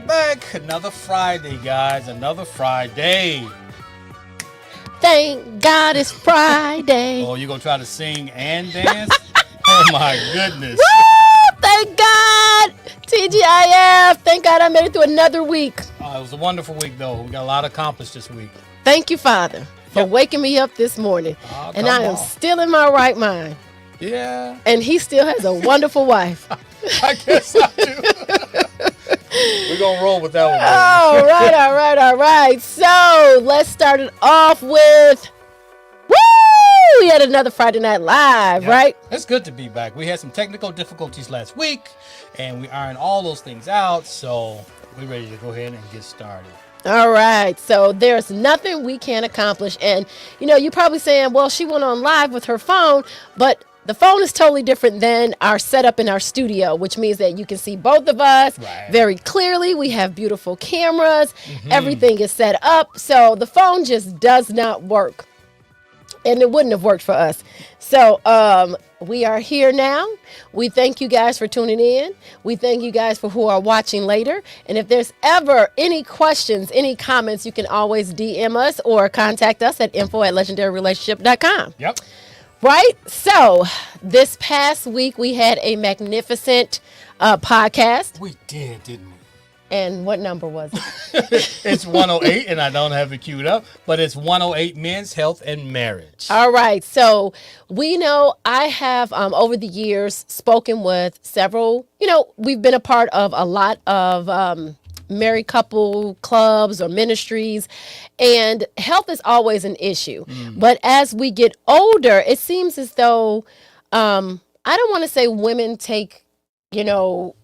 back. Another Friday, guys. Another Friday. Thank God it's Friday. Oh, you gonna try to sing and dance? Oh my goodness. Woo! Thank God. TGIF. Thank God I made it through another week. It was a wonderful week, though. We got a lot accomplished this week. Thank you, Father, for waking me up this morning. Oh, and I am still in my right mind. Yeah. And he still has a wonderful wife. I guess I do. We're going to roll with that one. All right. So let's start it off with, woo! We had another Friday Night Live, right? It's good to be back. We had some technical difficulties last week, and we ironed all those things out. So we're ready to go ahead and get started. All right. So there's nothing we can't accomplish. And, you're probably saying, well, she went on live with her phone, but the phone is totally different than our setup in our studio, which means that you can see both of us very clearly. We have beautiful cameras. Everything is set up. So the phone just does not work. And it wouldn't have worked for us. So we are here now. We thank you guys for tuning in. We thank you guys for who are watching later. And if there's ever any questions, any comments, you can always DM us or contact us at info@legendaryrelationship.com. Yep. Right? So this past week, we had a magnificent podcast. We did, didn't we? And what number was it? It's 108, and I don't have it queued up, but it's 108 Men's Health and Marriage. All right. So we know I have, over the years, spoken with several, we've been a part of a lot of married couple clubs or ministries, and health is always an issue. But as we get older, it seems as though, I don't want to say women take, go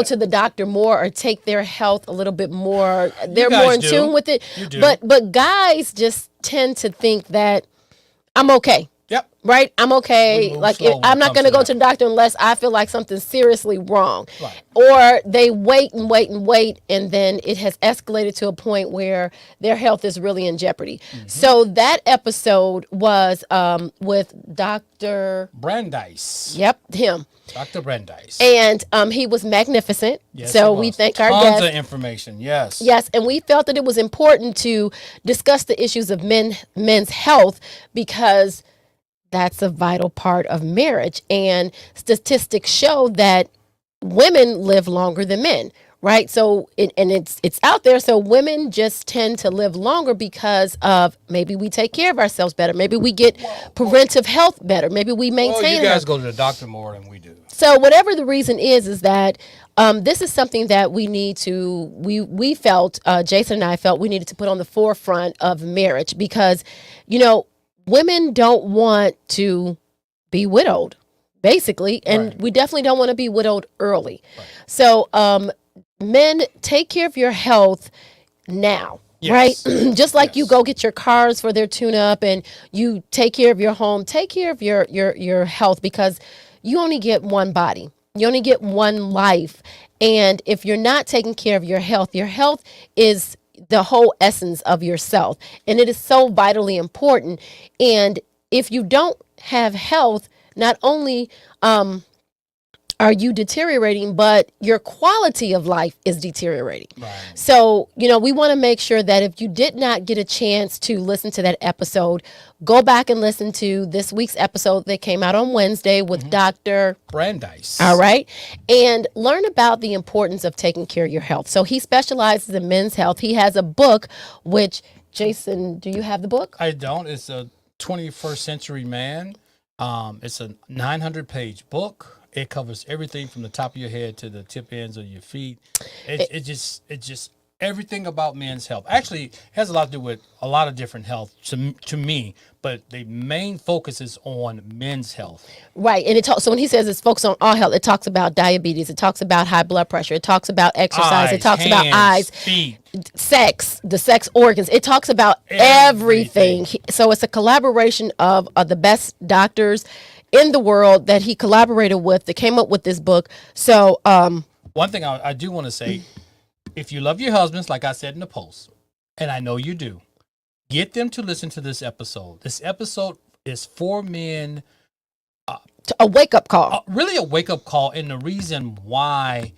to the doctor more or take their health a little bit more. They're more in tune with it. But guys just tend to think that I'm okay. Yep. Right? I'm okay. Like, I'm not going to go to the doctor unless I feel like something's seriously wrong. Right. Or they wait, and then it has escalated to a point where their health is really in jeopardy. So that episode was with Dr. Brandeis. Yep, him. Dr. Brandeis. And he was magnificent. Yes, so we thank our guests. Tons of information, yes. Yes, and we felt that it was important to discuss the issues of men's health because that's a vital part of marriage. And statistics show that women live longer than men, right? So, it's out there. So women just tend to live longer because of maybe we take care of ourselves better. Maybe we get preventive health better. Maybe we maintain. Well, you guys go to the doctor more than we do. So whatever the reason is that this is something that we need to, we felt, Jason and I felt we needed to put on the forefront of marriage because, women don't want to be widowed, basically, and we definitely don't want to be widowed early. Right. So men, take care of your health now. Yes. Right? Just like you go get your cars for their tune-up and you take care of your home, take care of your health because you only get one body. You only get one life. And if you're not taking care of your health is the whole essence of yourself. And it is so vitally important. And if you don't have health, not only are you deteriorating, but your quality of life is deteriorating. Right. So, we want to make sure that if you did not get a chance to listen to that episode, go back and listen to this week's episode that came out on Wednesday with Dr. Brandeis. All right. And learn about the importance of taking care of your health. So he specializes in men's health. He has a book, which, Jason, do you have the book? I don't. It's a 21st Century Man. It's a 900-page book. It covers everything from the top of your head to the tip ends of your feet. It just everything about men's health. Actually, it has a lot to do with a lot of different health to me, but the main focus is on men's health. Right. And so when he says it's focused on all health, it talks about diabetes, it talks about high blood pressure, it talks about exercise, it talks about eyes, feet, sex, the sex organs. It talks about everything. So it's a collaboration of the best doctors in the world that he collaborated with that came up with this book. So one thing I do want to say, if you love your husbands, like I said in the post, and I know you do, get them to listen to this episode. This episode is for men. A wake-up call. Really a wake-up call, and the reason why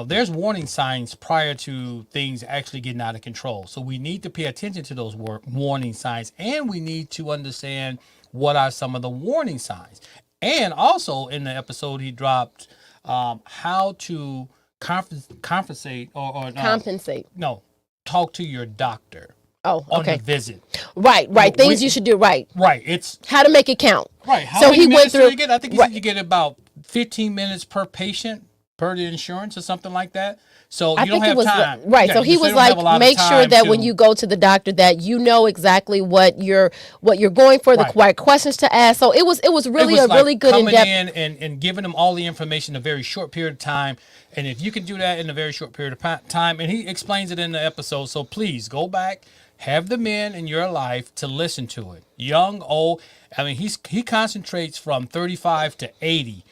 there's warning signs prior to things actually getting out of control. So we need to pay attention to those warning signs, and we need to understand what are some of the warning signs. And also in the episode, he dropped how to compensate or Compensate. no, talk to your doctor Oh, on okay. the visit. Right. Things you should do. Right. Right. It's How to make it count. right. How So many he went minutes do through. you get? I think he Right. said you get about 15 minutes per patient per the insurance or something like that. So I you don't think it have was time. right. Yeah, So he you was don't have a lot like, of make sure time that to- when you go to the doctor, that you know exactly what you're going for, the Right. right questions to ask. So it was really it was a like really good in coming depth. in and giving them all the information in a very short period of time. And if you can do that in a very short period of time, and he explains it in the episode, so please go back, have the men in your life to listen to it, young, old. I mean, he concentrates from 35 to 80.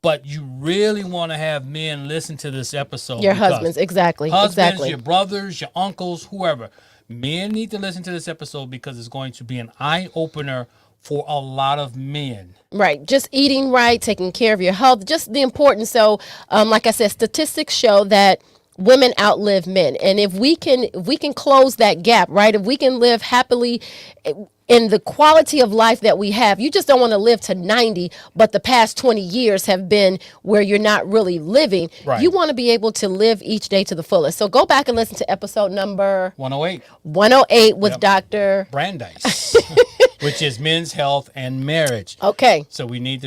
But you really want to have men listen to this episode. Your because husbands, exactly, your brothers, your uncles, whoever. Men need to listen to this episode because it's going to be an eye opener for a lot of men. Right. Just eating right, taking care of your health, just the importance. So, like I said, statistics show that women outlive men. And if we can close that gap, right? If we can live happily in the quality of life that we have, you just don't want to live to 90, but the past 20 years have been where you're not really living. Right. You want to be able to live each day to the fullest. So go back and listen to episode number 108, 108 with Dr. Brandeis, which is men's health and marriage. Okay. So we need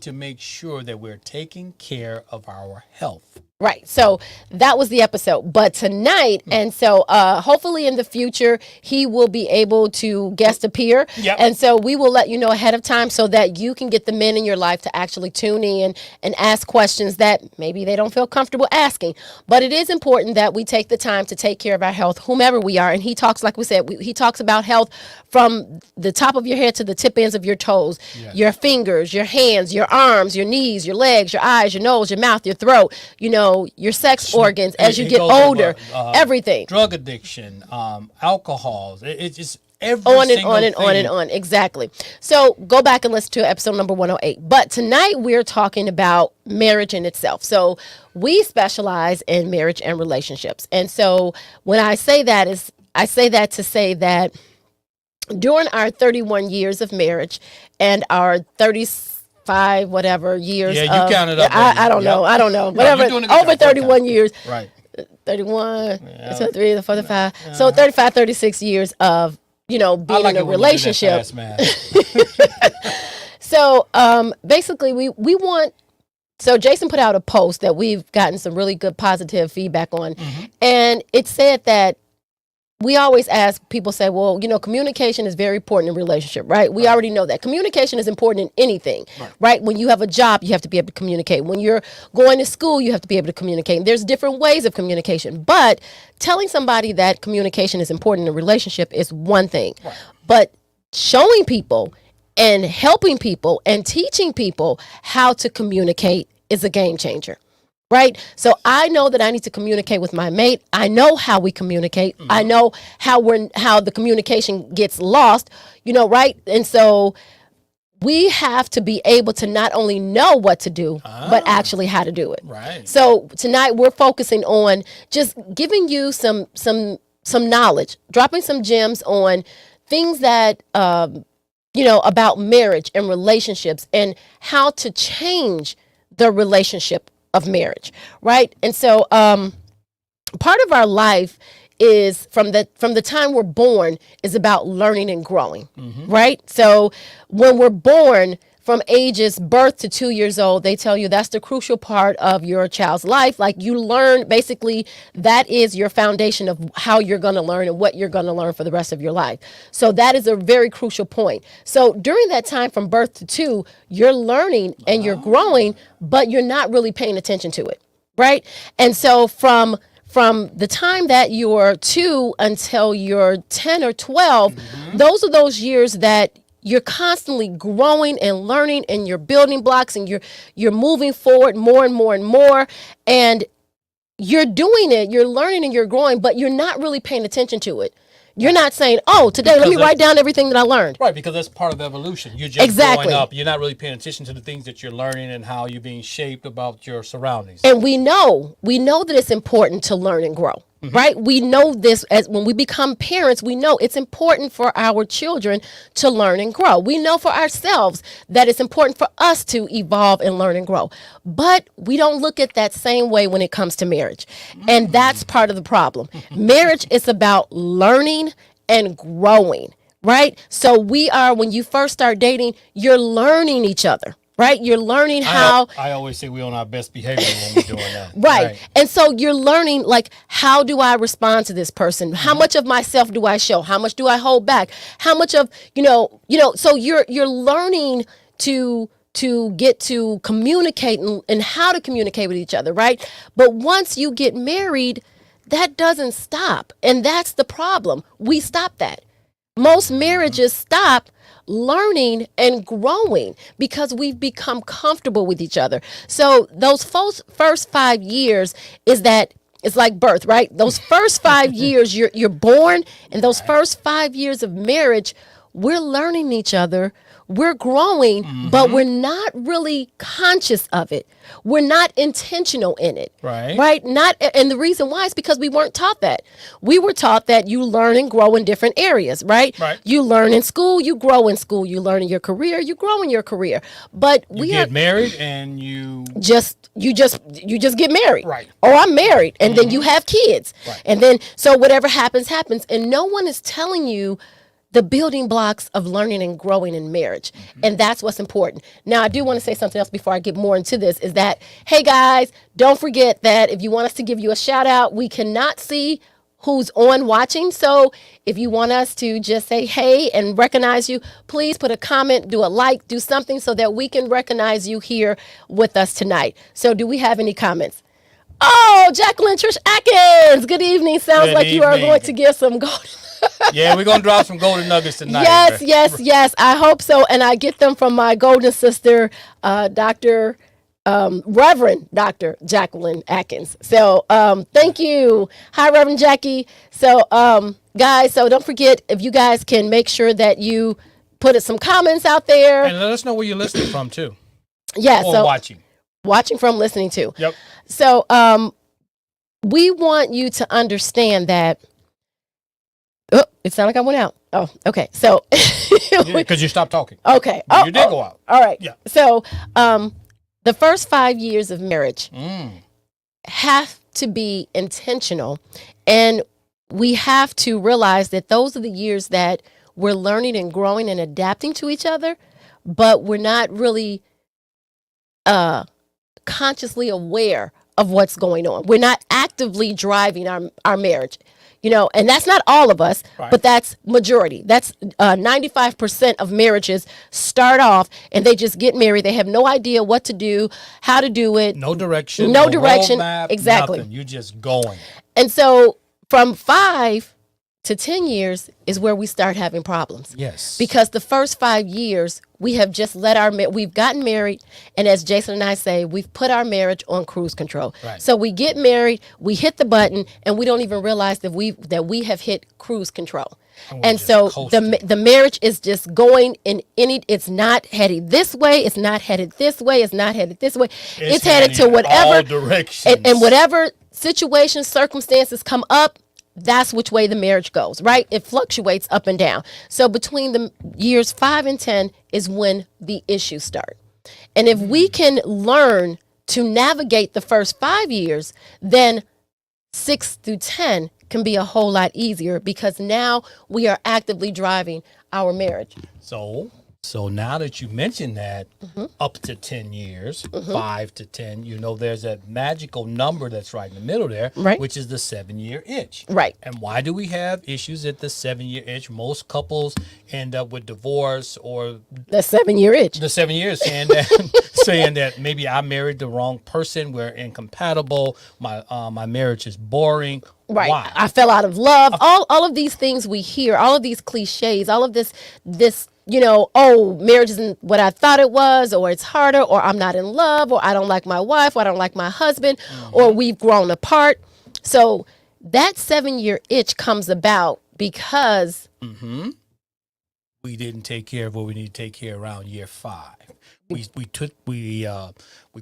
to make sure that we're taking care of our health. Right. So that was the episode. But tonight, and so hopefully in the future, he will be able to guest appear. Yep. And so we will let you know ahead of time so that you can get the men in your life to actually tune in and ask questions that maybe they don't feel comfortable asking. But it is important that we take the time to take care of our health, whomever we are. And he talks, like we said, he talks about health from the top of your head to the tip ends of your toes, your fingers, your hands, your arms, your knees, your legs, your eyes, your nose, your mouth, your throat, your sex organs as you It get goes older, over, everything. Drug addiction, alcohol. It's just every On and single on and thing. on and on. Exactly. So go back and listen to episode number 108. But tonight we're talking about marriage in itself. So we specialize in marriage and relationships. And so when I say that to say that during our 31 years of marriage and our 35 whatever years. Yeah, you counted up. I don't know. Whatever. you're doing a good Over job. 31 years. Right. 31, 33, 45. So 35, 36 years of, being I in like a it when you do that relationship. fast math. So basically we want, so Jason put out a post that we've gotten some really good positive feedback on. And it said that we always ask, people say, well, communication is very important in a relationship, right? We already know that. Communication is important in anything, right? When you have a job, you have to be able to communicate. When you're going to school, you have to be able to communicate. And there's different ways of communication. But telling somebody that communication is important in a relationship is one thing. But showing people and helping people and teaching people how to communicate is a game changer. Right. So I know that I need to communicate with my mate. I know how we communicate. I know how the communication gets lost, right? And so we have to be able to not only know what to do, but actually how to do it. Right. So tonight we're focusing on just giving you some knowledge, dropping some gems on things that, about marriage and relationships and how to change the relationship of marriage, right? And so part of our life is from the time we're born is about learning and growing, right? So when we're born, from ages birth to 2 years old, they tell you that's the crucial part of your child's life. Like you learn, basically, that is your foundation of how you're going to learn and what you're going to learn for the rest of your life. So that is a very crucial point. So during that time from birth to 2, you're learning and you're growing, but you're not really paying attention to it, right? And so from the time that you're 2 until you're 10 or 12, those are those years that you're constantly growing and learning and you're building blocks and you're moving forward more and more and more. And you're doing it, you're learning and you're growing, but you're not really paying attention to it. You're not saying, oh, today let me Because write down everything that I learned. Right, because that's part of evolution. You're just Exactly. growing up. You're not really paying attention to the things that you're learning and how you're being shaped about your surroundings. And we know that it's important to learn and grow. Right? We know this as when we become parents, we know it's important for our children to learn and grow. We know for ourselves that it's important for us to evolve and learn and grow. But we don't look at that same way when it comes to marriage. And that's part of the problem. Marriage is about learning and growing, right? So when you first start dating, you're learning each other. Right? You're learning how. I always say we're on our best behavior when we're doing that. Right. And so you're learning, like, how do I respond to this person? How much of myself do I show? How much do I hold back? How much of, so you're learning to get to communicate and how to communicate with each other, right? But once you get married, that doesn't stop. And that's the problem. We stop that. Most marriages stop learning and growing because we've become comfortable with each other. So those first 5 years it's like birth, right? Those first 5 years you're born, and those first 5 years of marriage, we're learning each other. We're growing, but we're not really conscious of it. We're not intentional in it. Right. Right? And the reason why is because we weren't taught that. We were taught that you learn and grow in different areas, right? Right. You learn in school, you grow in school. You learn in your career, you grow in your career. But You get married and you you just get married. Right. Or I'm married, and then you have kids. Right. And then so whatever happens, and no one is telling you the building blocks of learning and growing in marriage. And that's what's important. Now, I do want to say something else before I get more into this, is that, hey guys, don't forget that if you want us to give you a shout out, we cannot see who's on watching. So if you want us to just say hey and recognize you, please put a comment, do a like, do something so that we can recognize you here with us tonight. So do we have any comments? Oh, Jacqueline Trish Atkins. Good evening. Sounds Good like you are evening. going to give some golden. Yeah, we're gonna drop some golden nuggets tonight. Yes. I hope so, and I get them from my golden sister, Dr. Reverend Dr. Jacqueline Atkins. So thank you. Hi, Reverend Jackie. So guys, so don't forget, if you guys can make sure that you put some comments out there. And let us know where you're listening from too. Yeah, Or so watching from, listening to. Yep. So we want you to understand that. Oh, it sounded like I went out. Oh, okay. So Because you stopped talking. okay. You did go out. All right. Yeah. So the first 5 years of marriage have to be intentional, and we have to realize that those are the years that we're learning and growing and adapting to each other, but we're not really consciously aware of what's going on. We're not actively driving our marriage, and that's not all of us, Right. but that's majority. That's 95% of marriages start off and they just get married. They have no idea what to do, how to do it. No direction. No direction. Roadmap, Exactly. Nothing. You're just going. And so from 5 to 10 years is where we start having problems. Yes. Because the first 5 years, we have just we've gotten married, and as Jason and I say, we've put our marriage on cruise control. Right. So we get married, we hit the button, and we don't even realize that we have hit cruise control. And just so coasting. the marriage is just going in it's not headed this way, it's not headed this way, it's not headed this way. It's headed to in whatever all directions. and whatever situations, circumstances come up, that's which way the marriage goes, right? It fluctuates up and down. So between the years 5 and 10 is when the issues start. And if we can learn to navigate the first 5 years, then 6 through 10 can be a whole lot easier because now we are actively driving our marriage. So now that you mentioned that, up to 10 years, 5 to 10, there's that magical number that's right in the middle there, Right. which is the 7-year itch. Right. And why do we have issues at the 7-year itch? Most couples end up with divorce or The 7-year itch. the 7 years saying that maybe I married the wrong person, we're incompatible, my marriage is boring. Right. Why? I fell out of love. All of these things we hear, all of these cliches, all of this, marriage isn't what I thought it was, or it's harder, or I'm not in love, or I don't like my wife, or I don't like my husband, or we've grown apart. So that 7-year itch comes about because we didn't take care of what we need to take care of around year 5. We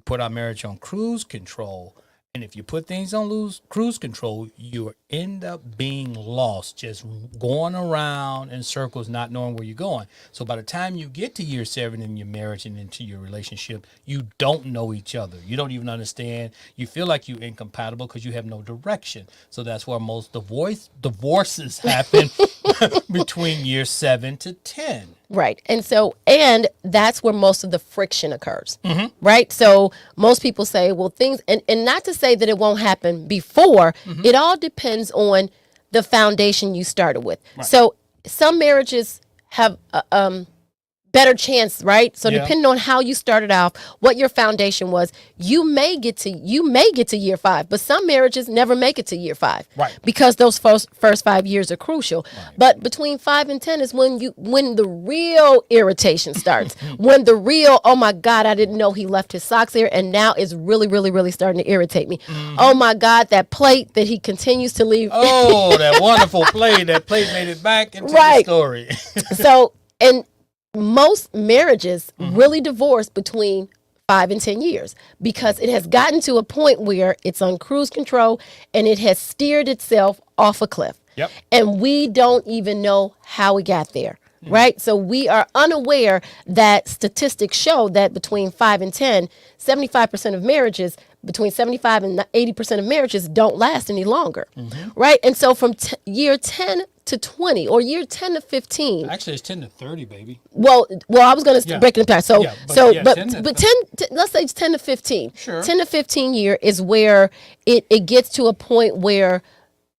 put our marriage on cruise control, and if you put things on cruise control, you end up being lost, just going around in circles, not knowing where you're going. So by the time you get to year 7 in your marriage and into your relationship, you don't know each other. You don't even understand. You feel like you're incompatible because you have no direction. So that's where most divorces happen between year 7 to 10. Right. And that's where most of the friction occurs. Right. So most people say, well, things, and not to say that it won't happen before, it all depends on the foundation you started with. Right. So some marriages have better chance, right? So depending on how you started off, what your foundation was, you may get to year 5, but some marriages never make it to year 5, right? Because those first 5 years are crucial. Right. But between 5 and 10 is when the real irritation starts. When the real, oh my God, I didn't know he left his socks here, and now it's really, really, really starting to irritate me. Oh my God, that plate that he continues to leave. Oh, that wonderful plate! That plate made it back into the story. So and. Most marriages really divorce between 5 and 10 years because it has gotten to a point where it's on cruise control and it has steered itself off a cliff. Yep. And we don't even know how we got there, right? So we are unaware that statistics show that between 5 and 10, 75% of marriages, between 75 and 80% of marriages don't last any longer, right? And so from year 10 to 20 or year 10 to 15. Actually, it's 10 to 30, baby. Well, I was going to break it apart. So, 10 let's say it's 10 to 15. Sure. 10 to 15 year is where it gets to a point where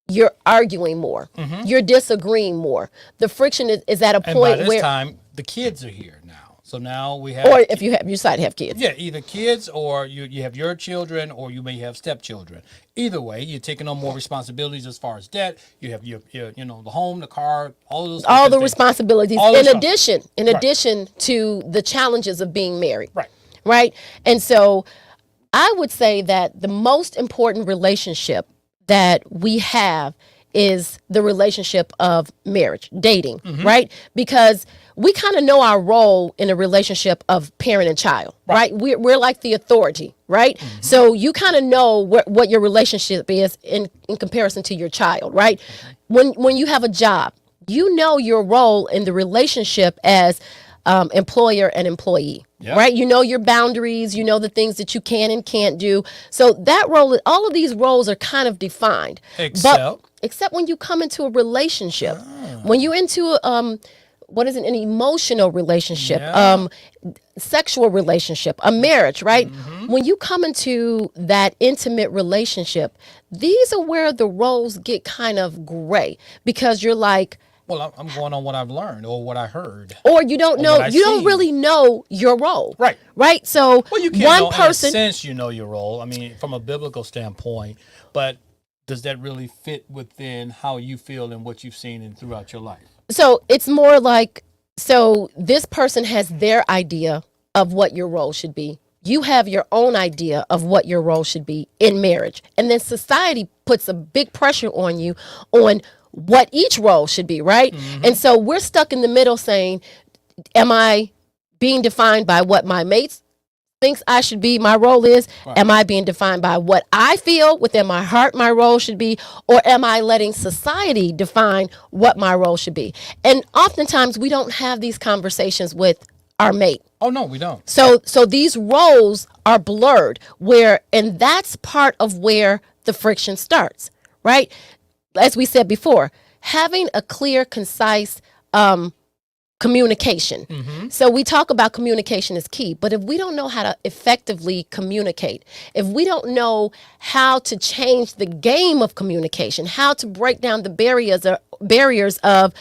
you're arguing more. You're disagreeing more. The friction is at a point where. And by this time, the kids are here now. So now we have. Or if you decide to have kids. Yeah, either kids or you have your children or you may have stepchildren. Either way, you're taking on more responsibilities as far as debt. You have your the home, the car, all the responsibilities. In addition to the challenges of being married. Right. And so I would say that the most important relationship that we have is the relationship of marriage, dating, right? Because we kind of know our role in a relationship of parent and child, right? We're like the authority, right? So you kind of know what your relationship is in comparison to your child, right? When you have a job, you know your role in the relationship as employer and employee, right? You know your boundaries, you know the things that you can and can't do. So that role, all of these roles are kind of defined. Except when you come into a relationship, when you're into an emotional relationship, sexual relationship, a marriage, right? When you come into that intimate relationship, these are where the roles get kind of gray because you're like, well, I'm going on what I've learned or what I heard. Or you don't know, you don't really know your role. Right? So you can't in a sense you know your role. I mean, from a biblical standpoint, but does that really fit within how you feel and what you've seen and throughout your life? So it's more like, so this person has their idea of what your role should be. You have your own idea of what your role should be in marriage. And then society puts a big pressure on you on what each role should be, right? And so we're stuck in the middle saying, am I being defined by what my mates thinks I should be, my role is? Am I being defined by what I feel within my heart my role should be? Or am I letting society define what my role should be? And oftentimes we don't have these conversations with our mate. Oh, no, we don't. So these roles are blurred and that's part of where the friction starts, right? As we said before, having a clear, concise communication. So we talk about communication is key, but if we don't know how to effectively communicate, if we don't know how to change the game of communication, how to break down the barriers of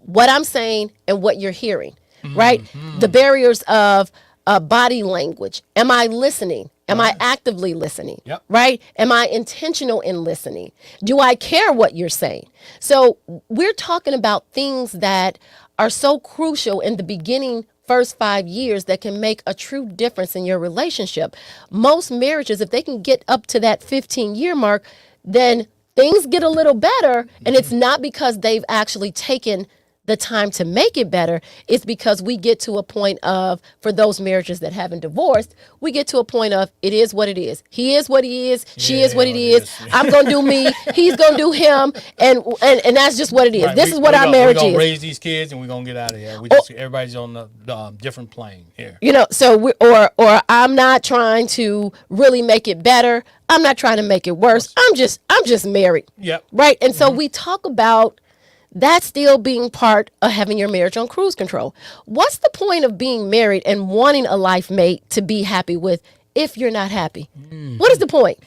what I'm saying and what you're hearing, right? The barriers of body language. Am I listening? Am I actively listening? Right? Am I intentional in listening? Do I care what you're saying? So we're talking about things that are so crucial in the beginning first 5 years that can make a true difference in your relationship. Most marriages, if they can get up to that 15-year mark, then things get a little better, and it's not because they've actually taken the time to make it better. It's because we get to a point of, for those marriages that haven't divorced, we get to a point of, it is what it is. He is what he is. She is what it is. I'm gonna do me. He's gonna do him, and that's just what it is. Right. This is what our We're marriage gonna is. raise these kids, and we're gonna get out of here. We just everybody's on the different plane here. So or I'm not trying to really make it better. I'm not trying to make it worse. I'm just married. Yep. Right. And so we talk about that still being part of having your marriage on cruise control. What's the point of being married and wanting a life mate to be happy with if you're not happy? What is the point?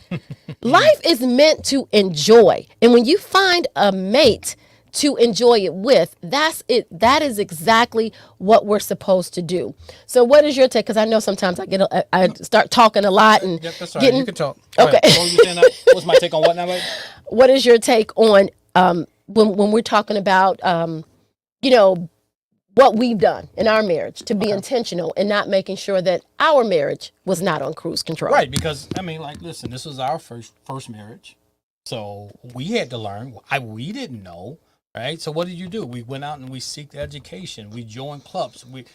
Life is meant to enjoy. And when you find a mate to enjoy it with, that's it. That is exactly what we're supposed to do. So what is your take? Because I know sometimes I start talking a lot and Yep, that's all right. You can talk. Okay. What were you saying now? What's my take on what now, babe? What is your take on when we're talking about what we've done in our marriage to be intentional and not making sure that our marriage was not on cruise control? Right, because I mean, like, listen, this was our first marriage, so we had to learn. We didn't know, right? So what did you do? We went out and we seeked education. We joined clubs. Married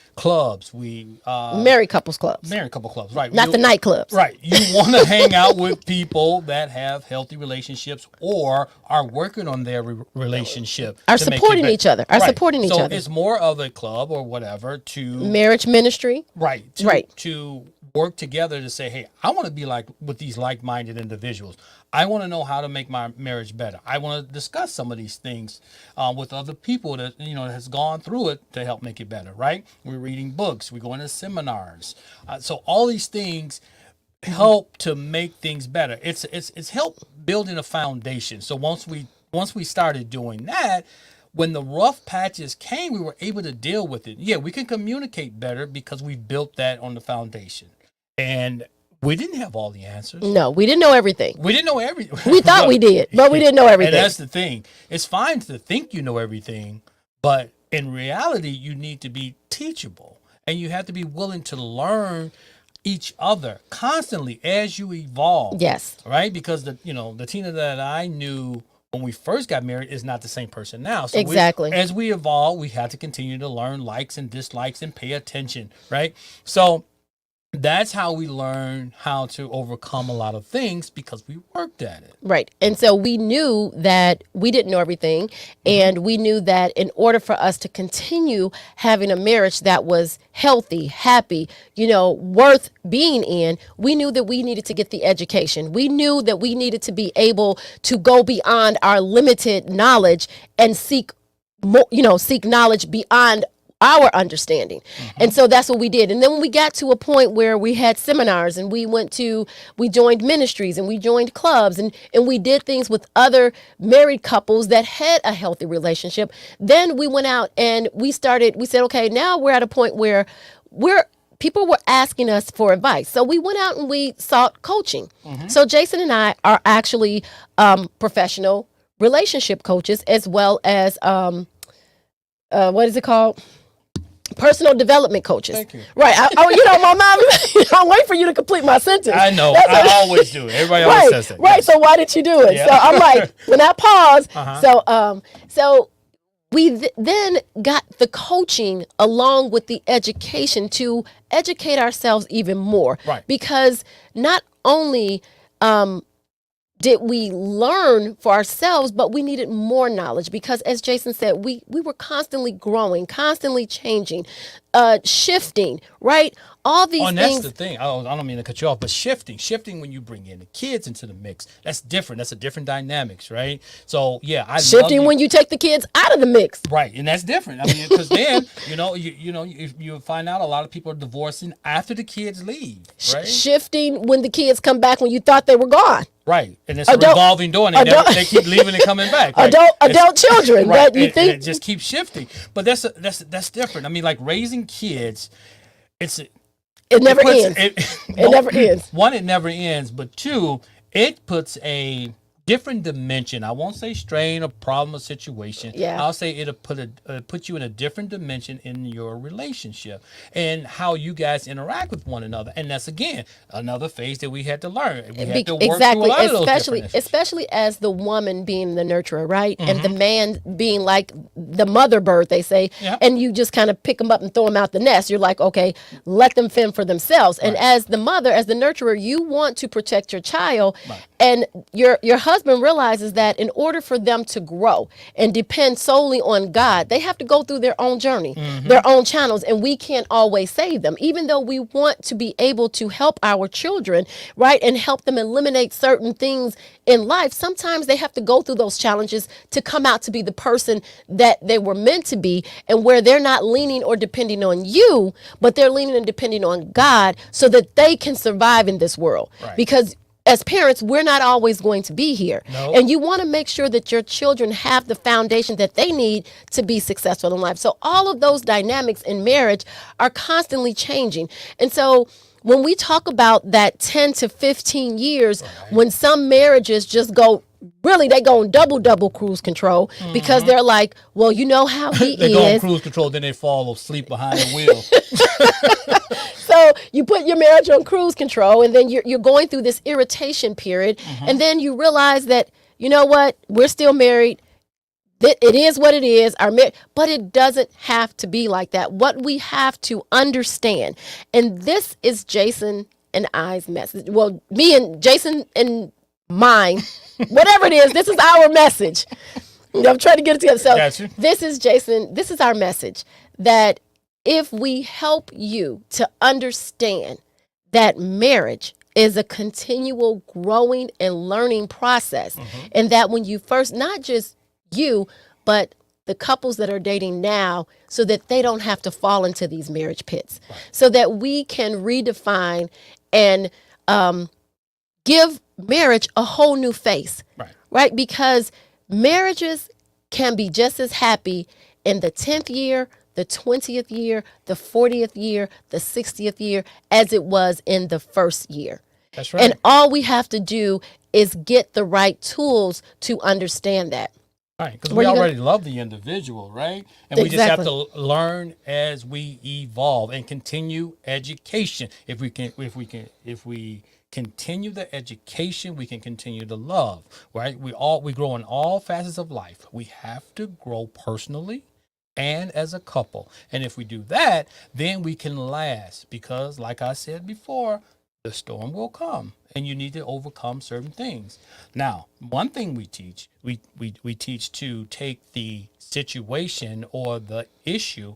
couples clubs, married couple clubs, right? not the nightclubs. Right. You want to hang out with people that have healthy relationships or are working on their relationship. Are to make it supporting better. each other. Are Right. supporting each so other. it's more of a club or whatever to Marriage ministry. right Right. to work together to say, hey, I want to be like with these like-minded individuals. I want to know how to make my marriage better. I want to discuss some of these things with other people that has gone through it to help make it better. Right? We're reading books. We're going to seminars. So all these things help to make things better. It's help building a foundation. So once we started doing that, when the rough patches came, we were able to deal with it. Yeah, we can communicate better because we built that on the foundation. And we didn't have all the answers. No, we didn't know everything. We didn't know everything. We thought we did, but we didn't know everything. And that's the thing. It's fine to think you know everything, but in reality, you need to be teachable. And you have to be willing to learn each other constantly as you evolve. Yes. Right? Because the Tina that I knew when we first got married is not the same person now. So Exactly. as we evolve, we have to continue to learn likes and dislikes and pay attention, right? So that's how we learn how to overcome a lot of things because we worked at it. Right. And so we knew that we didn't know everything. And we knew that in order for us to continue having a marriage that was healthy, happy, worth being in, we knew that we needed to get the education. We knew that we needed to be able to go beyond our limited knowledge and seek more, seek knowledge beyond our understanding. And so that's what we did. And then when we got to a point where we had seminars and we joined ministries and we joined clubs and we did things with other married couples that had a healthy relationship, then we went out and we said, okay, now we're at a point where people were asking us for advice. So we went out and we sought coaching. So Jason and I are actually professional relationship coaches as well as what is it called? Personal development coaches. Thank you. Right. My mom, I'm waiting for you to complete my sentence. I know. That's I always do. Everybody always right, says that. right. Yes. So why did you do it? Yeah. So I'm like, when I pause, Uh-huh. so we then got the coaching along with the education to educate ourselves even more. Right. Because not only did we learn for ourselves, but we needed more knowledge because, as Jason said, we were constantly growing, constantly changing, shifting, right? All these And things. that's the thing. I don't mean to cut you off, but shifting when you bring in the kids into the mix, that's different. That's a different dynamics, right? So yeah, I Shifting love when you take the kids out of the mix. right, and that's different. I mean, because then you find out a lot of people are divorcing after the kids leave, right? Shifting when the kids come back when you thought they were gone. Right, and it's a revolving door, and they keep leaving and coming back. Right? Adult children, right, that you and think it just keeps shifting. But that's different. I mean, like raising kids, it never ends. It It never ends. One, it never ends, but two, it puts a different dimension. I won't say strain or problem or situation. Yeah. I'll say it'll put you in a different dimension in your relationship and how you guys interact with one another. And that's again another phase that we had to learn. We had to work Exactly, through a lot of those especially different issues. especially as the woman being the nurturer, right, and Mm-hmm. the man being like the mother bird, they say, Yep. and you just kind of pick them up and throw them out the nest. You're like, okay, let them fend for themselves. And Right. as the mother, as the nurturer, you want to protect your child, Right. and your husband realizes that in order for them to grow and depend solely on God, they have to go through their own journey, Mm-hmm. their own channels, and we can't always save them, even though we want to be able to help our children, right, and help them eliminate certain things in life. Sometimes they have to go through those challenges to come out to be the person that they were meant to be, and where they're not leaning or depending on you, but they're leaning and depending on God so that they can survive in this world. Right. Because as parents, we're not always going to be here. No. And you want to make sure that your children have the foundation that they need to be successful in life. So all of those dynamics in marriage are constantly changing. And so when we talk about that 10 to 15 years, when some marriages just go, really, they go on double cruise control because they're like, well, you know how he They go on is. cruise control, then they fall asleep behind the wheel. So you put your marriage on cruise control, and then you're going through this irritation period, and then you realize that, you know what, we're still married. It is what it is, but it doesn't have to be like that. What we have to understand, and this is Jason and I's message. Well, me and Jason and mine, whatever it is, this is our message. I'm trying to get it together. So Gotcha. this is Jason. This is our message, that if we help you to understand that marriage is a continual growing and learning process, and that when you first, not just you, but the couples that are dating now, so that they don't have to fall into these marriage pits, so that we can redefine and give marriage a whole new face, right? Because marriages can be just as happy in the 10th year, the 20th year, the 40th year, the 60th year, as it was in the first year. That's right. And all we have to do is get the right tools to understand that. Right, because Where we you already love the individual, right? And we just have to learn as we evolve and continue education. If we continue the education, we can continue the love, right? We grow in all facets of life. We have to grow personally and as a couple. And if we do that, then we can last, because like I said before, the storm will come and you need to overcome certain things. Now, one thing we teach, we teach to take the situation or the issue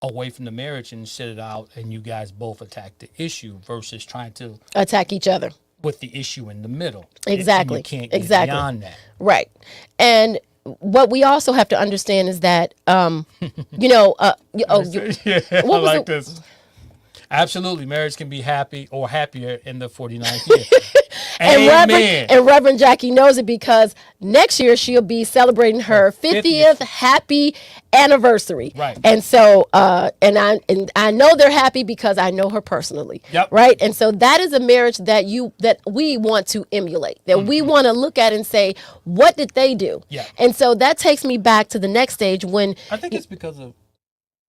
away from the marriage and set it out, and you guys both attack the issue versus trying to Attack each other. with the issue in the middle. Exactly. And you can't get Exactly. beyond that. Right. And what we also have to understand is that, you know, Yeah, I what was like it? this. Absolutely, marriage can be happy or happier in the 49th year. And Reverend Jackie knows it, because next year she'll be celebrating her 50th happy anniversary. Right. And so, and I know they're happy because I know her personally. Yep. Right. And so that is a marriage that we want to emulate, that we want to look at and say, what did they do? Yeah. And so that takes me back to the next stage when I think it's because of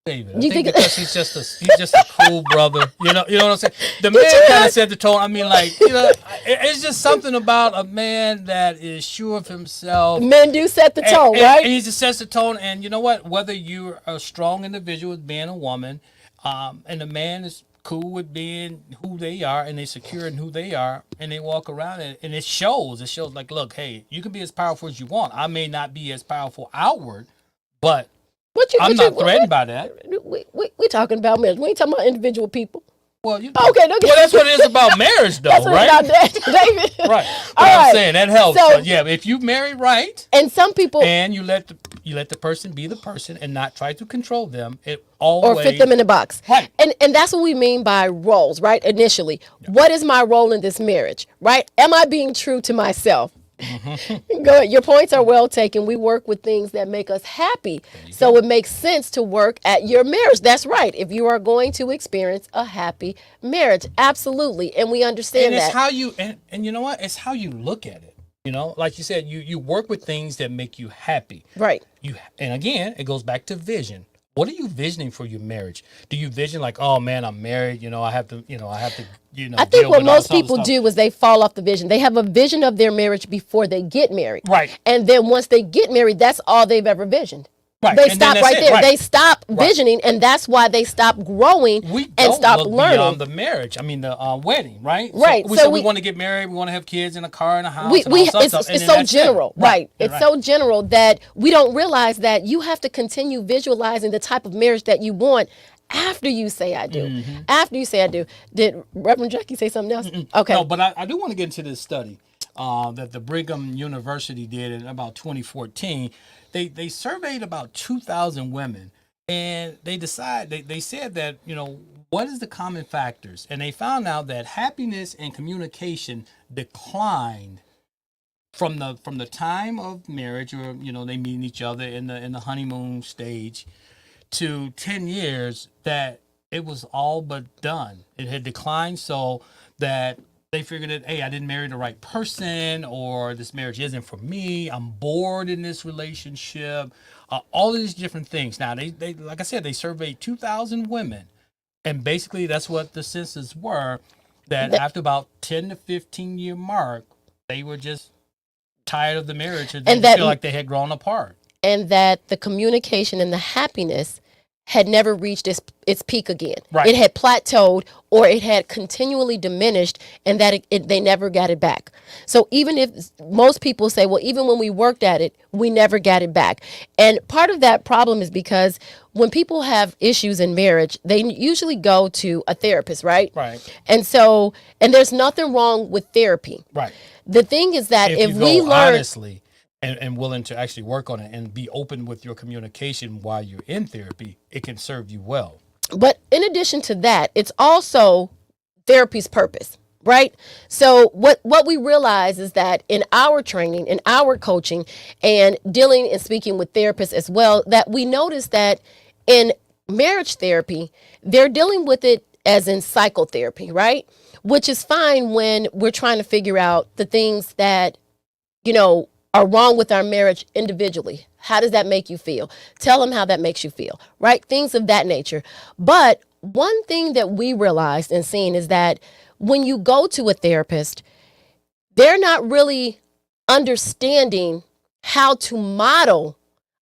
David. I You think think- because he's just a cool brother. You know what I'm saying? The man kind of set the tone. I mean, like, it's just something about a man that is sure of himself. men do set the tone, And right? he just sets the tone. And you know what? Whether you're a strong individual with being a woman, and the man is cool with being who they are, and they secure in who they are, and they walk around, and it shows. It shows like, look, hey, you can be as powerful as you want. I may not be as powerful outward, but I'm not threatened by that. We talking about marriage. We ain't talking about individual people. Well, Okay, well, that's what it is about marriage, though, That's what right? it's about, David. Right. All But I'm right. saying that helps. So- But yeah, if you marry right And some people, and you let the person be the person and not try to control them, it or always fit them in a box. Right. And that's what we mean by roles, right? Initially, what is my role in this marriage, right? Am I being true to myself? Go ahead. Your points are well taken. We work with things that make us happy. So it makes sense to work at your marriage. That's right. If you are going to experience a happy marriage, absolutely. And we understand and it's that. how you and you know what? It's how you look at it. You know, like you said, you work with things that make you happy. Right. And again, it goes back to vision. What are you visioning for your marriage? Do you vision like, oh man, I'm married, I have to, I think deal what with all most this other people stuff. do is they fall off the vision. They have a vision of their marriage before they get married. Right. And then once they get married, that's all they've ever visioned. Right. They And then stop that's right it. there. Right. They stop visioning, and that's why they stop growing We and don't stop look learning. beyond the marriage. I mean, the wedding, right? Right. So, So we we- want to get married. We want to have kids in a car and a house. we, and all this other it's stuff, and then so that's it. general, right? Yeah, It's so general that we don't realize that you have to continue visualizing the type of marriage that you want after you say I do. Mm-hmm. After you say I do. Did Reverend Jackie say something else? Okay. No, but I do want to get into this study that the Brigham University did in about 2014. They surveyed about 2,000 women, and they said that, what is the common factors? And they found out that happiness and communication declined from the time of marriage, or they meet each other in the honeymoon stage, to 10 years, that it was all but done. It had declined so that they figured that, hey, I didn't marry the right person, or this marriage isn't for me. I'm bored in this relationship. All of these different things. Now, they like I said, they surveyed 2,000 women, and basically that's what the census were. That after about 10 to 15 year mark, they were just tired of the marriage, and they feel like they had grown apart. And that the communication and the happiness had never reached its peak again. Right. It had plateaued, or it had continually diminished, and that they never got it back. So even if most people say, well, even when we worked at it, we never got it back. And part of that problem is because when people have issues in marriage, they usually go to a therapist, right? Right. And there's nothing wrong with therapy. Right. The thing is that if you we go learn honestly and willing to actually work on it and be open with your communication while you're in therapy, it can serve you well. But in addition to that, it's also therapy's purpose, right? So what we realize is that in our training, in our coaching, and dealing and speaking with therapists as well, that we notice that in marriage therapy, they're dealing with it as in psychotherapy, right? Which is fine when we're trying to figure out the things that, are wrong with our marriage individually. How does that make you feel? Tell them how that makes you feel, right? Things of that nature. But one thing that we realized and seen is that when you go to a therapist, they're not really understanding how to model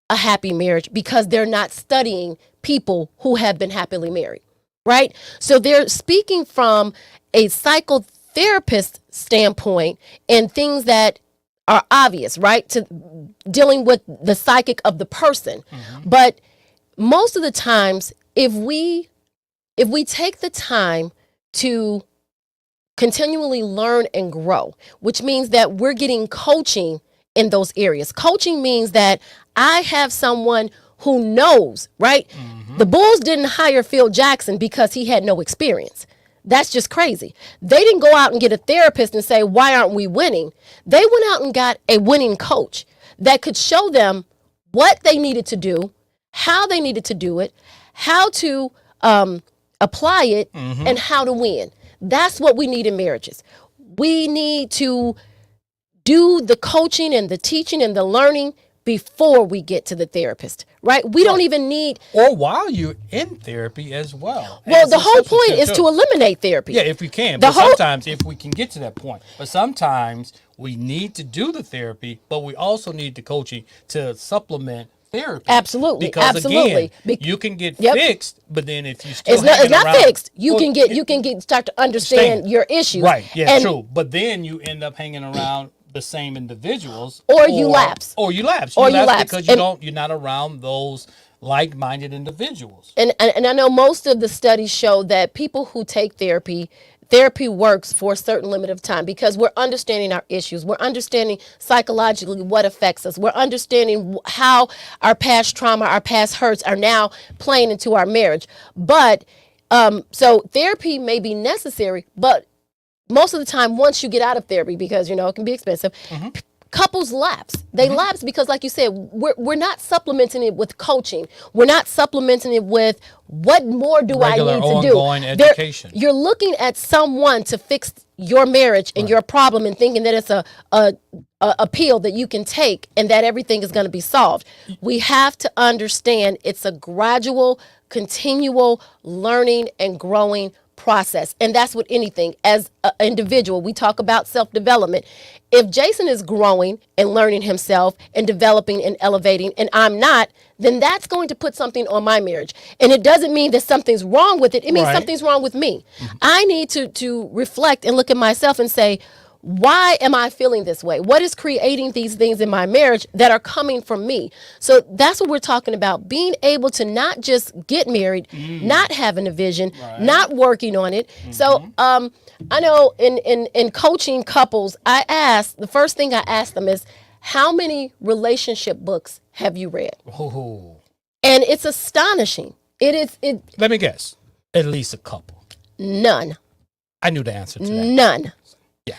a happy marriage because they're not studying people who have been happily married, right? So they're speaking from a psychotherapist standpoint and things that are obvious, right? To dealing with the psychic of the person. Mm-hmm. But most of the times, if we take the time to continually learn and grow, which means that we're getting coaching in those areas. Coaching means that I have someone who knows, right? Mm-hmm. The Bulls didn't hire Phil Jackson because he had no experience. That's just crazy. They didn't go out and get a therapist and say, why aren't we winning? They went out and got a winning coach that could show them what they needed to do, how they needed to do it, how to apply it, mm-hmm. and how to win. That's what we need in marriages. We need to do the coaching and the teaching and the learning before we get to the therapist, right? We don't even need... Or while you're in therapy as well. Well, the whole point is to eliminate therapy. Yeah, if we can. But sometimes, if we can get to that point. But sometimes we need to do the therapy, but we also need the coaching to supplement therapy. Absolutely. Because absolutely. Again, you can get fixed, but then if you still it's not around, fixed. You can start to understand your issues. Right, yeah, true. But then you end up hanging around the same individuals, or you lapse because you're not around those like-minded individuals. And I know most of the studies show that people who take therapy works for a certain limit of time because we're understanding our issues. We're understanding psychologically what affects us. We're understanding how our past trauma, our past hurts are now playing into our marriage. But so therapy may be necessary, but most of the time, once you get out of therapy, because, it can be expensive, mm-hmm. Couples lapse. They mm-hmm. lapse because, like you said, we're not supplementing it with coaching. We're not supplementing it with what more do I need to do. Ongoing education. You're looking at someone to fix your marriage and your problem and thinking that it's a pill that you can take and that everything is going to be solved. We have to understand it's a gradual, continual learning and growing process. And that's with anything. As an individual, we talk about self-development. If Jason is growing and learning himself and developing and elevating and I'm not, then that's going to put something on my marriage. And it doesn't mean that something's wrong with it. It means something's wrong with me. I need to reflect and look at myself and say, why am I feeling this way? What is creating these things in my marriage that are coming from me? So that's what we're talking about. Being able to not just get married, not having a vision, not working on it. So I know in coaching couples, the first thing I ask them is, how many relationship books have you read? Oh. And it's astonishing. It Let me guess. At least a couple. None. I knew the answer to that. None. Yeah.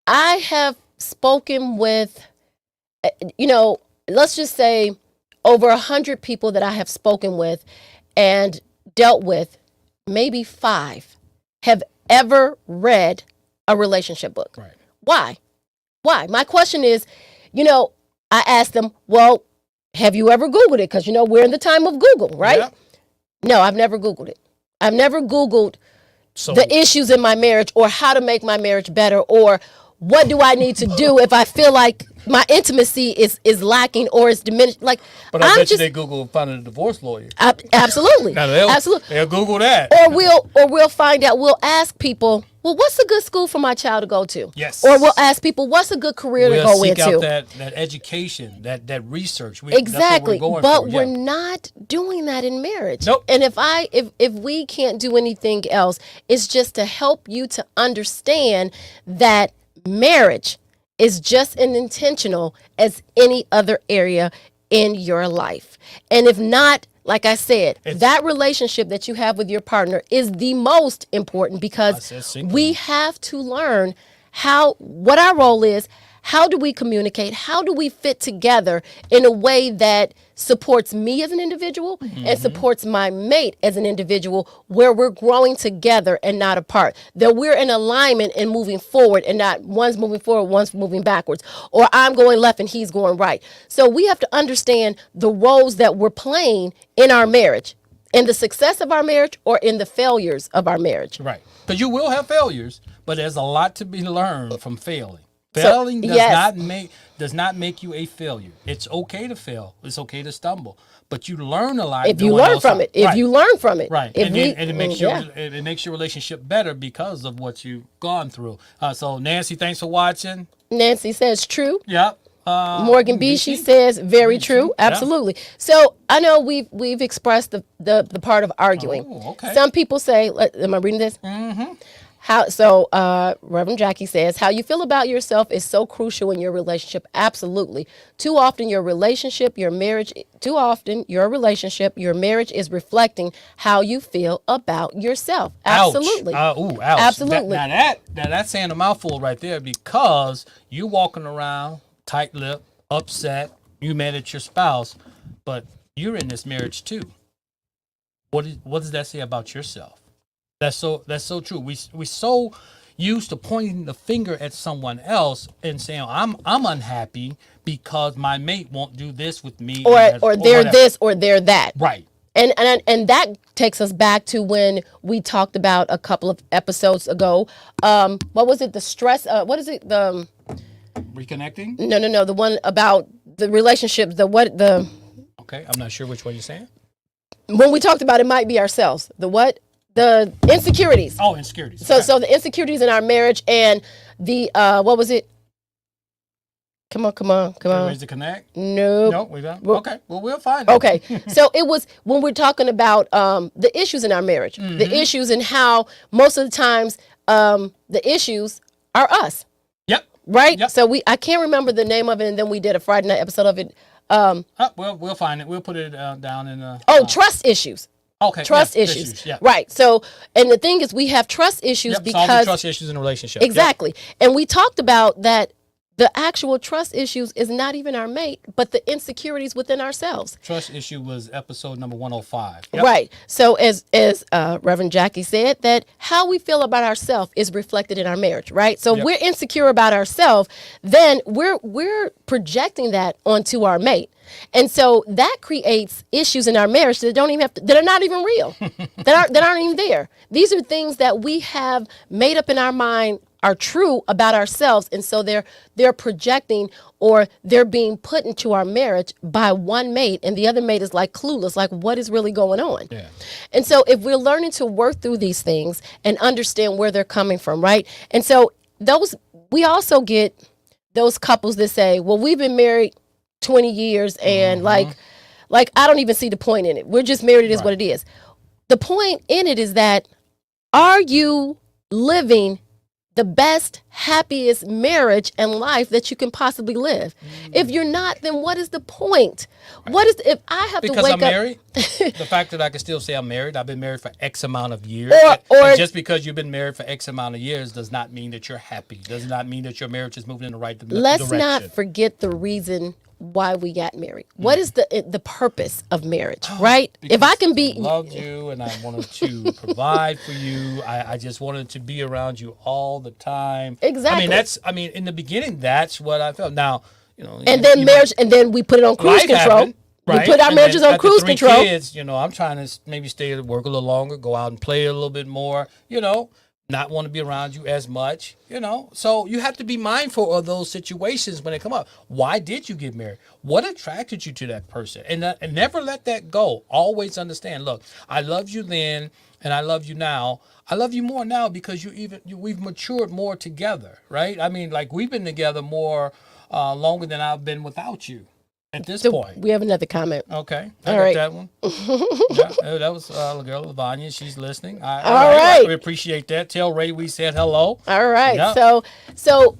I have spoken with, let's just say over 100 people that I have spoken with and dealt with, maybe 5 have ever read a relationship book. Right. Why? My question is, I asked them, well, have you ever Googled it? Because, we're in the time of Google, right? Yeah. No, I've never Googled it. I've never Googled So the issues in my marriage or how to make my marriage better or what do I need to do if I feel like my intimacy is lacking or is diminished. Like, but I bet you they Google finding a divorce lawyer. Absolutely. Now Absolutely. They'll Google that. Or we'll find out, we'll ask people, well, what's a good school for my child to go to? Yes. Or we'll ask people, what's a good career to go seek into? out that education, that research. Exactly. That's what But we're not doing that in marriage. Nope. And if we can't do anything else, it's just to help you to understand that marriage is just as intentional as any other area in your life. And if not, like I said, that relationship that you have with your partner is the most important because we have to learn what our role is. How do we communicate? How do we fit together in a way that supports me as an individual and supports my mate as an individual, where we're growing together and not apart, that we're in alignment and moving forward and not one's moving forward, one's moving backwards, or I'm going left and he's going right. So we have to understand the roles that we're playing in our marriage, in the success of our marriage or in the failures of our marriage. Right. Because you will have failures, but there's a lot to be learned from failing. Failing does not make you a failure. It's okay to fail. It's okay to stumble, but you learn a lot if you learn from it. If you learn from it, right? And it makes your relationship better because of what you've gone through. So Nancy, thanks for watching. Nancy says true. Yep. Morgan Bishi says very true. Absolutely. Yeah. So I know we've expressed the part of arguing. Oh, okay. Some people say, am I reading this? Mm-hmm. Reverend Jackie says, how you feel about yourself is so crucial in your relationship. Absolutely. Too often your marriage is reflecting how you feel about yourself. Absolutely. Ouch. Ouch. Absolutely. Now that's saying a mouthful right there, because you walking around tight-lipped, upset, you mad at your spouse, but you're in this marriage too. What does that say about yourself? That's so true. We so used to pointing the finger at someone else and saying, I'm unhappy because my mate won't do this with me, or they're this or they're that. Right. And that takes us back to when we talked about a couple of episodes ago. What was it? The stress. What is it? The reconnecting? No. The one about the relationships. Okay, I'm not sure which one you're saying. When we talked about it, might be ourselves. The what? The insecurities. Oh, insecurities. So the insecurities in our marriage and the what was it? Come on. Ways to connect? No, we don't. Okay, well, we'll find it. Okay, so it was when we're talking about the issues in our marriage, the issues and how most of the times the issues are us. Yep. Right. Yep. So I can't remember the name of it, and then we did a Friday night episode of it. We'll find it. We'll put it down in the. Trust issues. Okay. Trust issues. Yeah. Right. So, and the thing is, we have trust issues because solve the trust issues in a relationship. Exactly. Yep. And we talked about that The actual trust issues is not even our mate, but the insecurities within ourselves. Trust issue was episode number 105. Yep. Right. So as Reverend Jackie said, that how we feel about ourselves is reflected in our marriage, right? So if we're insecure about ourselves, then we're projecting that onto our mate. And so that creates issues in our marriage that don't even have to, that are not even real, that aren't even there. These are things that we have made up in our mind are true about ourselves, and so they're projecting, or they're being put into our marriage by one mate, and the other mate is like clueless, like what is really going on. Yeah. And so if we're learning to work through these things and understand where they're coming from, right? And so we also get those couples that say, well, we've been married 20 years and like I don't even see the point in it. We're just married, it is what it is. The point in it is that, are you living the best, happiest marriage and life that you can possibly live? If you're not, then what is the point? What is if I have because to wake I'm up? married, the fact that I can still say I'm married, I've been married for X amount of years. Or And just because you've been married for X amount of years does not mean that you're happy. Does not mean that your marriage is moving in the right Let's direction. not forget the reason why we got married. What is the purpose of marriage, right? If I can be I loved you and I wanted to provide for you. I just wanted to be around you all the time. Exactly. I mean, in the beginning, that's what I felt. Now, you know, and then marriage, and then we put it on cruise life control. happened, right? We put our And marriages then on after cruise 3 control. Kids, you know, I'm trying to maybe stay at work a little longer, go out and play a little bit more, you know, not want to be around you as much, you know. So you have to be mindful of those situations when they come up. Why did you get married? What attracted you to that person? And never let that go. Always understand, look, I loved you then and I love you now. I love you more now because we've matured more together, right? I mean, like we've been together more longer than I've been without you at this point. We have another comment. Okay. All I got right. that one. Yeah, that was the girl, Lavanya. She's listening. All right. We appreciate that. Tell Ray we said hello. All right. Yeah. So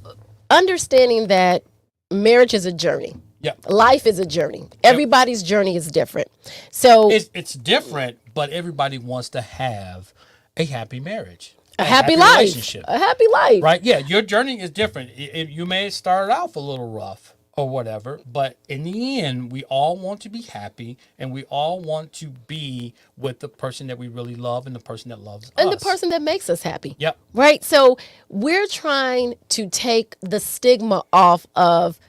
understanding that marriage is a journey. Yeah. Life is a journey. Everybody's journey is different. So It's different, but everybody wants to have a happy marriage. a happy life. Relationship. A happy life. Right? Yeah, your journey is different. You may start off a little rough or whatever, but in the end, we all want to be happy and we all want to be with the person that we really love and the person that loves And us. the person that makes us happy. Yep. Right? So we're trying to take the stigma off of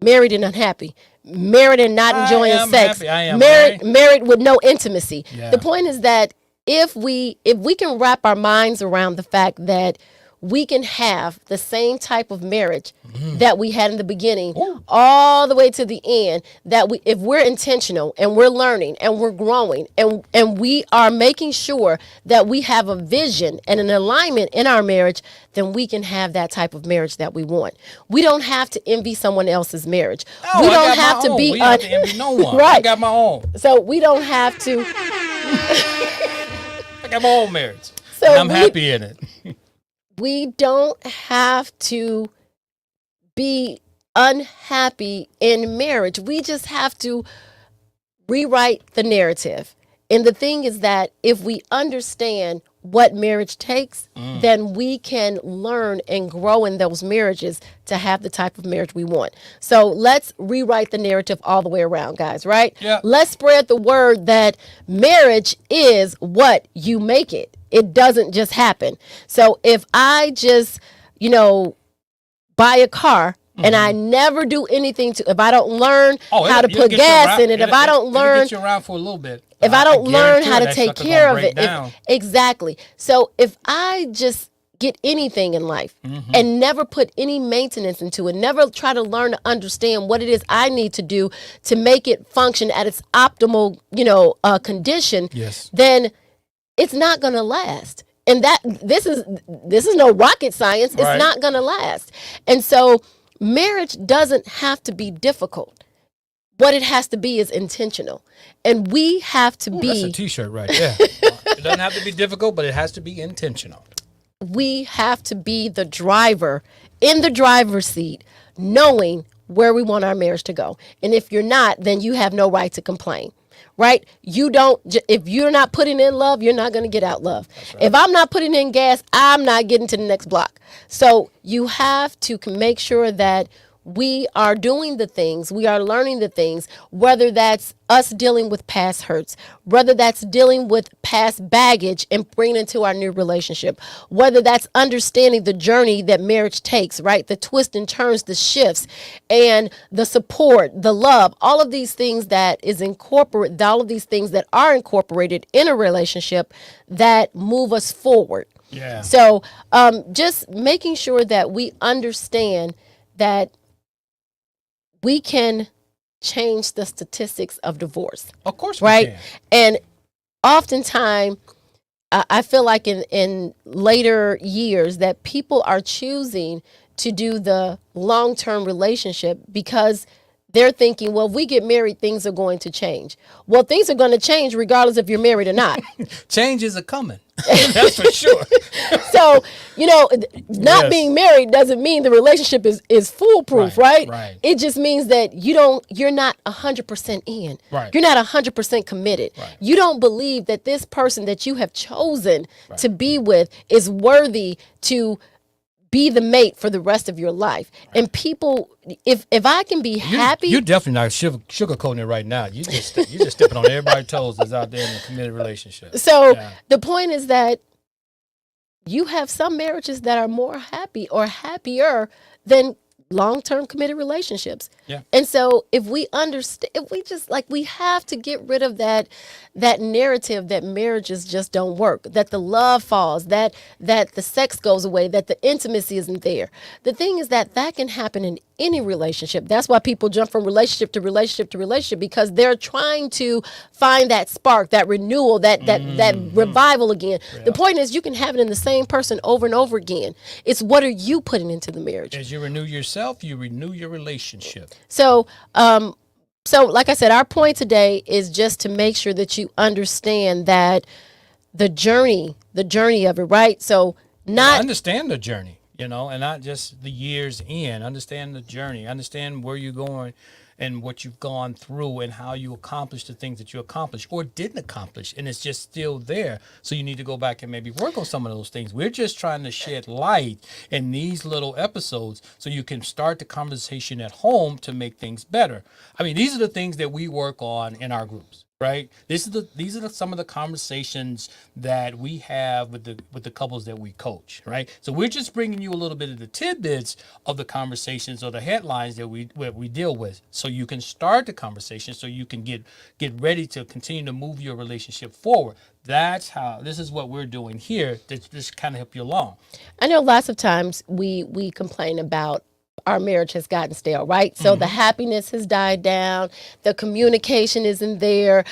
married and unhappy, married and not enjoying am sex, happy. I am married with no intimacy. Yeah. The point is that if we can wrap our minds around the fact that we can have the same type of marriage that we had in the beginning all the way to the end, that if we're intentional and we're learning and we're growing and we are making sure that we have a vision and an alignment in our marriage, then we can have that type of marriage that we want. We don't have to envy someone else's marriage. Oh, We I don't got have my to own. be We don't have to envy no one. I Right. got my own. So we don't have to I got my own marriage. So and I'm we- happy in it. we don't have to be unhappy in marriage. We just have to rewrite the narrative. And the thing is that if we understand what marriage takes, then we can learn and grow in those marriages to have the type of marriage we want. So let's rewrite the narrative all the way around, guys, right? Yeah. Let's spread the word that marriage is what you make it. It doesn't just happen. So if I just, buy a car and I never do anything if I don't learn how to put gas in it, if I don't learn, get you around for a little bit. if I don't learn guarantee how to that take sucker care gonna of it, break down. exactly. So if I just get anything in life and never put any maintenance into it, never try to learn to understand what it is I need to do to make it function at its optimal, condition, Yes. then it's not going to last. And this is no rocket science. It's Right. not going to last. And so marriage doesn't have to be difficult. What it has to be is intentional. And we have to That's a be, T-shirt right there. It doesn't have to be difficult, but it has to be intentional. we have to be the driver in the driver's seat, knowing where we want our marriage to go. And if you're not, then you have no right to complain. right? If you're not putting in love, you're not going to get out love. Right. If I'm not putting in gas, I'm not getting to the next block. So you have to make sure that we are doing the things, we are learning the things, whether that's us dealing with past hurts, whether that's dealing with past baggage and bringing into our new relationship, whether that's understanding the journey that marriage takes, right? The twists and turns, the shifts, and the support, the love, all of these things that is incorporate, all of these things that are incorporated in a relationship that move us forward. Yeah. So just making sure that we understand that we can change the statistics of divorce. Of course, right? We can. And oftentimes, I feel like in later years that people are choosing to do the long-term relationship because they're thinking, well, if we get married, things are going to change. Well, things are going to change regardless if you're married or not. Change is a coming. That's for sure. So, not being married doesn't mean the relationship is foolproof, right? Right. It just means that you're not 100% in. Right. You're not 100% committed. Right. You don't believe that this person that you have chosen to be with is worthy to be the mate for the rest of your life. Right. And people, if I can be happy, you're definitely not sugarcoating it right now. You just stepping on everybody's toes that's out there in a committed relationship. So the point is that you have some marriages that are more happy or happier than long-term committed relationships. Yeah. And so if we understand, we have to get rid of that narrative that marriages just don't work, that the love falls, that the sex goes away, that the intimacy isn't there. The thing is that can happen in any relationship. That's why people jump from relationship to relationship to relationship, because they're trying to find that spark, that renewal, that revival again. Yeah. The point is you can have it in the same person over and over again. It's what are you putting into the marriage? As you renew yourself, you renew your relationship. So, like I said, our point today is just to make sure that you understand that the journey of it, right? So understand the journey, and not just the years in. Understand the journey. Understand where you're going and what you've gone through and how you accomplished the things that you accomplished or didn't accomplish. And it's just still there. So you need to go back and maybe work on some of those things. We're just trying to shed light in these little episodes so you can start the conversation at home to make things better. I mean, these are the things that we work on in our groups. Right. These are some of the conversations that we have with the couples that we coach. Right. So we're just bringing you a little bit of the tidbits of the conversations or the headlines that we deal with, so you can start the conversation, so you can get ready to continue to move your relationship forward. This is what we're doing here to just kind of help you along. I know lots of times we complain about our marriage has gotten stale, right? So the happiness has died down, the communication isn't there,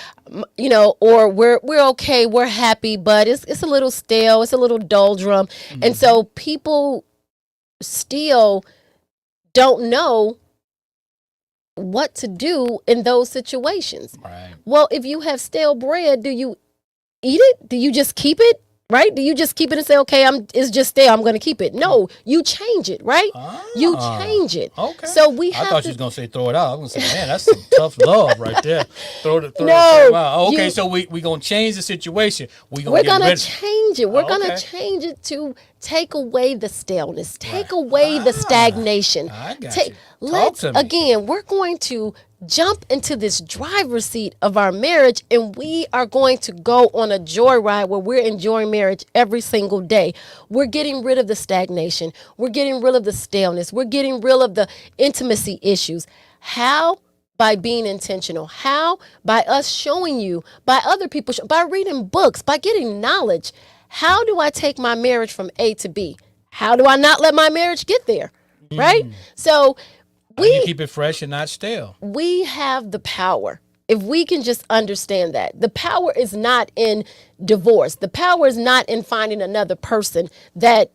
or we're okay, we're happy, but it's a little stale, it's a little doldrum. And so people still don't know what to do in those situations. Right. Well, if you have stale bread, do you eat it? Do you just keep it? Right? Do you just keep it and say, okay, it's just stale, I'm going to keep it? No, you change it, right? You change it. Okay. So I thought you was going to say throw it out. I was going to say, man, that's some tough love right there. Throw it out. Okay, so we going to change the situation. We're going to change it. We're going to change it to take away the staleness, take away the stagnation. I got you. Talk to me. Again, we're going to jump into this driver's seat of our marriage, and we are going to go on a joyride where we're enjoying marriage every single day. We're getting rid of the stagnation. We're getting rid of the staleness. We're getting rid of the intimacy issues. How? By being intentional. How? By us showing you, by other people, by reading books, by getting knowledge. How do I take my marriage from A to B? How do I not let my marriage get there? Right? So you keep it fresh and not stale. We have the power. If we can just understand that. The power is not in divorce. The power is not in finding another person that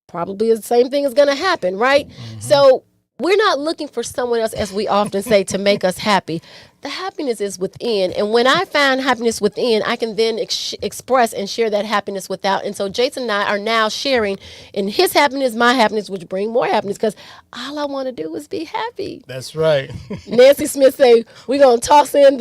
probably the same thing is going to happen, right? So we're not looking for someone else, as we often say, to make us happy. The happiness is within. And when I find happiness within, I can then express and share that happiness without. And so Jason and I are now sharing in his happiness, my happiness, which bring more happiness, because all I want to do is be happy. That's right. Nancy Smith say, we're going to toss in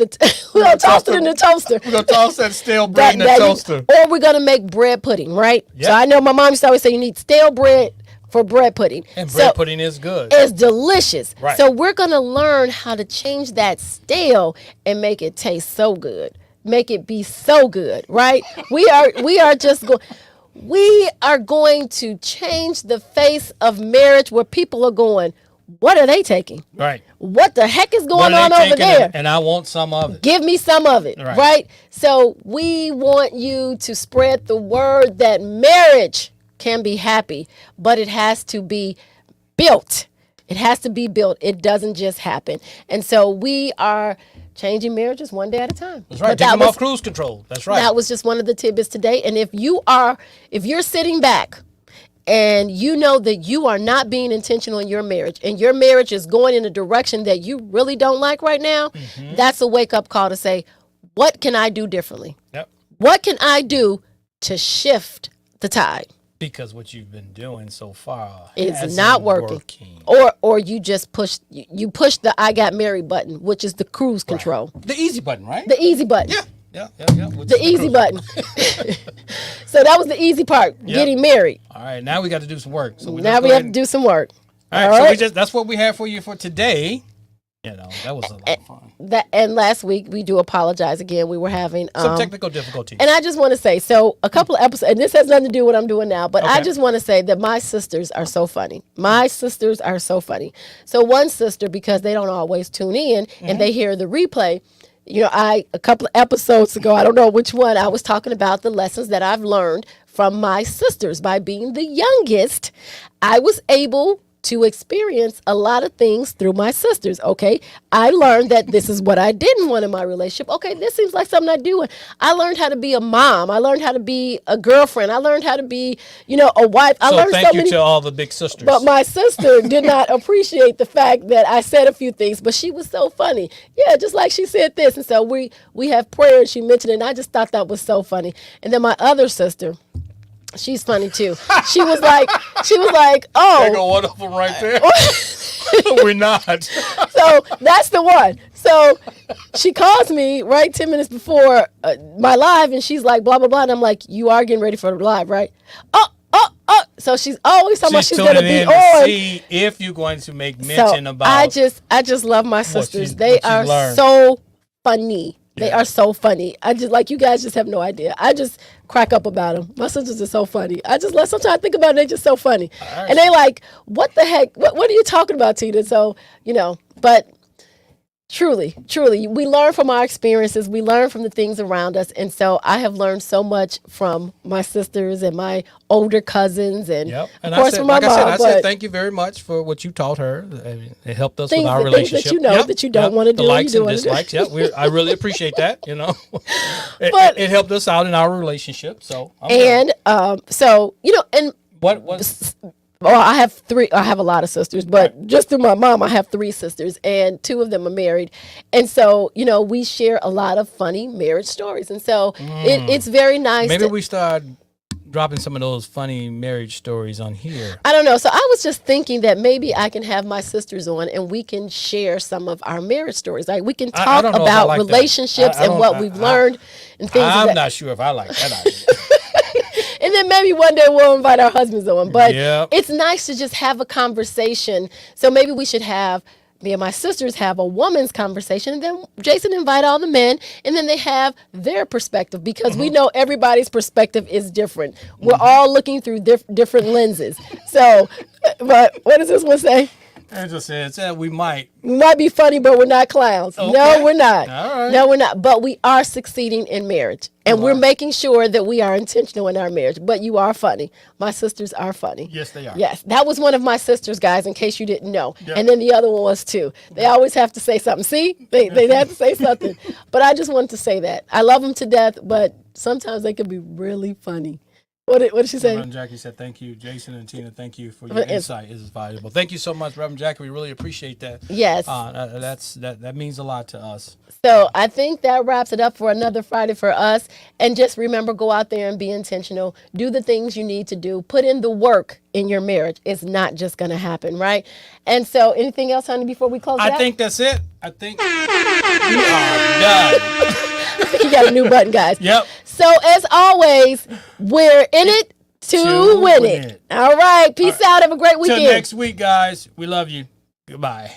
we're going to toss it in the toaster. We're going to toss that stale bread in the toaster. Or we're going to make bread pudding, right? Yep. So I know my mom used to always say you need stale bread for bread pudding. And bread pudding is good. It's delicious. Right. So we're going to learn how to change that stale and make it taste so good. Make it be so good, right? We are just going we are going to change the face of marriage where people are going, what are they taking? Right. What the heck is going What are on they over taking? there? And I want some of it. Give me some of it, Right. right? So we want you to spread the word that marriage can be happy, but it has to be built. It has to be built. It doesn't just happen. And so we are changing marriages one day at a time. That's right. But Take that them was- off cruise control. That's right. That was just one of the tidbits today. And if you're sitting back and you know that you are not being intentional in your marriage and your marriage is going in a direction that you really don't like right now, that's a wake up call to say, what can I do differently? Yep. What can I do to shift the tide? Because what you've been doing so far It's hasn't not working. Or you just push the I got married button, which is the cruise control. The easy button, right? The easy button. Yeah. Which The is easy cruise. button. So that was the easy part, getting married. All right, now we got to do some work. So Now we have to do some work. All right, so that's what we have for you for today. You know, that was a lot of fun. And last week we do apologize again. We were having Some technical difficulties. and I just want to say, so a couple of episodes, and this has nothing to do with what I'm doing now, but I Okay. just want to say that my sisters are so funny. My sisters are so funny. So one sister, because they don't always tune in and they hear the replay, you know, a couple of episodes ago, I don't know which one, I was talking about the lessons that I've learned from my sisters. By being the youngest, I was able to experience a lot of things through my sisters. Okay, I learned that this is what I didn't want in my relationship. Okay, this seems like something I do. I learned how to be a mom. I learned how to be a girlfriend. I learned how to be, a wife. I so learned thank so you many. to all the big sisters. But my sister did not appreciate the fact that I said a few things, but she was so funny. Yeah, just like she said this. And so we have prayer, and she mentioned it, and I just thought that was so funny. And then my other sister, she's funny too. She was like, There oh. go one of them right there. We're not. So that's the one. So she calls me right 10 minutes before my live, and she's like, blah, blah, blah. And I'm like, you are getting ready for the live, right? Oh. So she's always talking about she's going to tuning be in to on. see if you're going to make So mention about. I just love my sisters. They what you are learned. so funny. They Yeah. are so funny. I just, like, you guys just have no idea. I just crack up about them. My sisters are so funny. Sometimes I think about it, they're just so funny. right. And they like, what the heck? What are you talking about, Tina? So, but truly, we learn from our experiences. We learn from the things around us. And so I have learned so much from my sisters and my older cousins and, Yep. And of course, I said, from my like mom. I said, but thank you very much for what you taught her. I mean, it helped us Things with our that- things that relationship. you know that you don't wanna do The and you likes do and wanna do. dislikes. Yeah, I really appreciate that. But- It helped us out in our relationship. So and and what well, I have three. I have a lot of sisters, but just through my mom, I have three sisters, and two of them are married. And so, we share a lot of funny marriage stories, and so it's very nice. maybe we start dropping some of those funny marriage stories on here. I don't know. So I was just thinking that maybe I can have my sisters on, and we can share some of our marriage stories. Like we can I talk don't know if I about like that. relationships I and don't- what we've learned and things. I'm that, not sure if I like that idea. And then maybe one day we'll invite our husbands on. But Yep. it's nice to just have a conversation. So maybe we should have me and my sisters have a woman's conversation, and then Jason invite all the men, and then they have their perspective, because we know everybody's perspective is different. We're all looking through different lenses. So, but what does this one say? Angela says, we might. We might be funny, but we're not clowns. Okay. No, we're not. All right. No, we're not. But we are succeeding in marriage. And we're making sure that we are intentional in our marriage. But you are funny. My sisters are funny. Yes, they are. Yes. That was one of my sisters, guys, in case you didn't know. Yep. And then the other one was too. They always have to say something. See? They have to say something. But I just wanted to say that. I love them to death, but sometimes they can be really funny. What did she say? Reverend Jackie said, "Thank you, Jason and Tina. Thank you for your It's- insight. It is valuable. Thank you so much, Reverend Jackie. We really appreciate that. Yes. That means a lot to us. So I think that wraps it up for another Friday for us. And just remember, go out there and be intentional. Do the things you need to do. Put in the work in your marriage. It's not just going to happen, right? And so, anything else, honey, before we close? I think that's it. I think we are done. You got a new button, guys. Yep. So as always, we're in it to win it. All right. Peace out. Have a great weekend. Till next week, guys. We love you. Goodbye.